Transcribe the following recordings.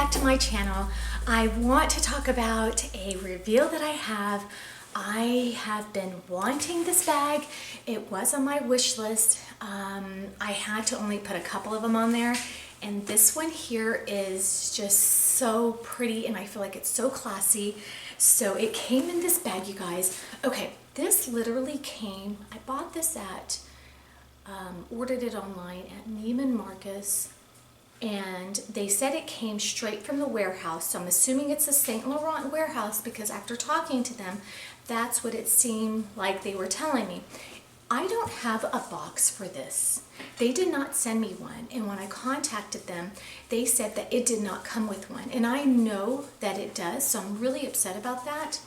back to my channel. I want to talk about a reveal that I have. I have been wanting this bag. It was on my wish list. I had to only put a couple of them on there, and this one here is just so pretty and I feel like it's so classy. So it came in this bag, you guys. Okay, this literally came, I bought this at, ordered it online at Neiman Marcus. And they said it came straight from the warehouse, so I'm assuming it's a St. Laurent warehouse because after talking to them, that's what it seemed like they were telling me. I don't have a box for this. They did not send me one, and when I contacted them, they said that it did not come with one. And I know that it does, so I'm really upset about that.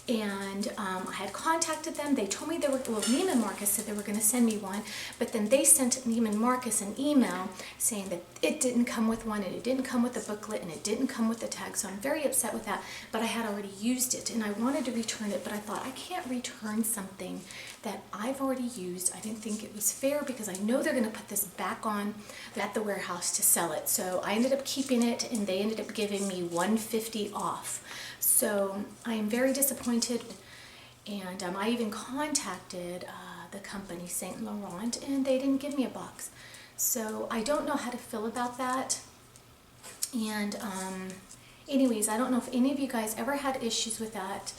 And I had contacted them. They told me they were, well, Neiman Marcus said they were going to send me one, but then they sent Neiman Marcus an email saying that it didn't come with one, and it didn't come with the booklet, and it didn't come with the tag. So I'm very upset with that, but I had already used it, and I wanted to return it, but I thought I can't return something that I've already used. I didn't think it was fair because I know they're going to put this back on at the warehouse to sell it. So I ended up keeping it, and they ended up giving me $150 off. So I am very disappointed, and I even contacted the company St. Laurent, and they didn't give me a box. So I don't know how to feel about that. And anyways, I don't know if any of you guys ever had issues with that.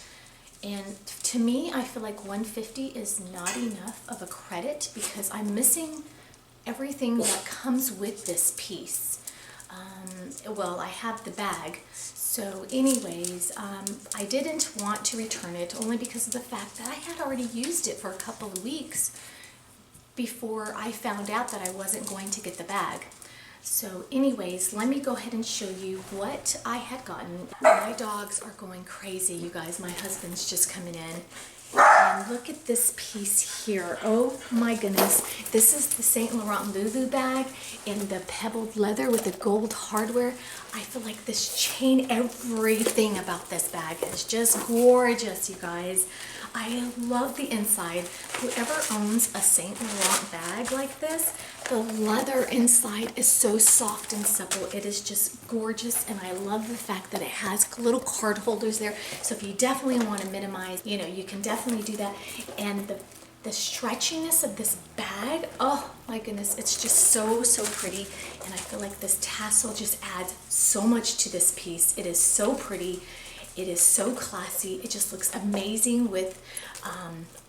And to me, I feel like $150 is not enough of a credit because I'm missing everything that comes with this piece. Well, I have the bag. So anyways, I didn't want to return it only because of the fact that I had already used it for a couple of weeks before I found out that I wasn't going to get the bag. So anyways, let me go ahead and show you what I had gotten. My dogs are going crazy, you guys. My husband's just coming in. And look at this piece here. Oh my goodness. This is the St. Laurent Lulu bag in the pebbled leather with the gold hardware. I feel like this chain, everything about this bag is just gorgeous, you guys. I love the inside. Whoever owns a St. Laurent bag like this, the leather inside is so soft and supple. It is just gorgeous, and I love the fact that it has little card holders there. So if you definitely want to minimize, you know, you can definitely do that. And the stretchiness of this bag, oh my goodness, it's just so pretty. And I feel like this tassel just adds so much to this piece. It is so pretty. It is so classy. It just looks amazing with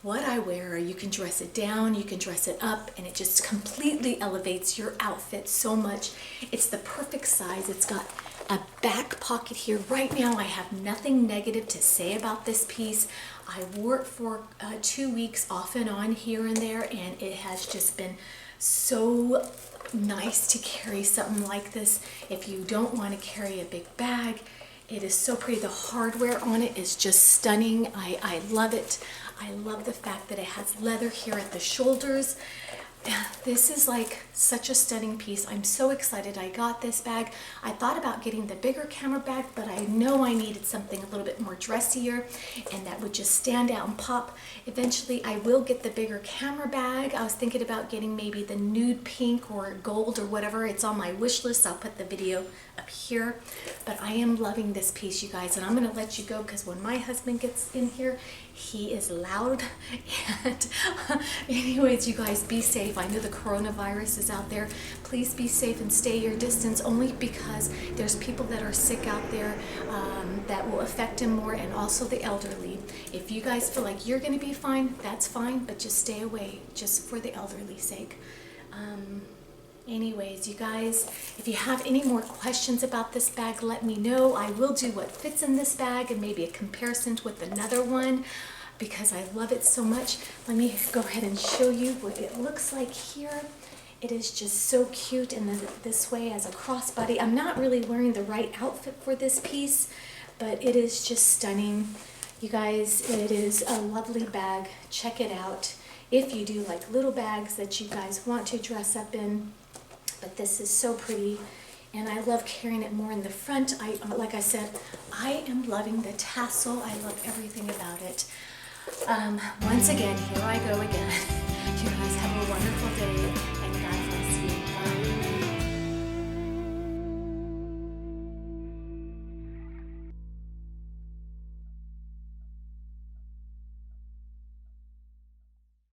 what I wear. You can dress it down, you can dress it up, and it just completely elevates your outfit so much. It's the perfect size. It's got a back pocket here. Right now, I have nothing negative to say about this piece. I wore it for 2 weeks off and on here and there, and it has just been so nice to carry something like this. If you don't want to carry a big bag, it is so pretty. The hardware on it is just stunning. I love it. I love the fact that it has leather here at the shoulders. This is like such a stunning piece. I'm so excited I got this bag. I thought about getting the bigger camera bag, but I know I needed something a little bit more dressier and that would just stand out and pop. Eventually I will get the bigger camera bag. I was thinking about getting maybe the nude pink or gold or whatever. It's on my wish list. I'll put the video up here. But I am loving this piece, you guys, and I'm going to let you go because when my husband gets in here, he is loud. And anyways, you guys, be safe. I know the coronavirus is out there. Please be safe and stay your distance, only because there's people that are sick out there that will affect them more, and also the elderly. If you guys feel like you're going to be fine, that's fine, but just stay away just for the elderly's sake. Anyways, you guys, if you have any more questions about this bag, let me know. I will do what fits in this bag and maybe a comparison with another one because I love it so much. Let me go ahead and show you what it looks like here. It is just so cute, and this way as a crossbody. I'm not really wearing the right outfit for this piece, but it is just stunning. You guys, it is a lovely bag. Check it out if you do like little bags that you guys want to dress up in. But this is so pretty, and I love carrying it more in the front. Like I said, I am loving the tassel. I love everything about it. Once again, here I go again. You guys have a wonderful day.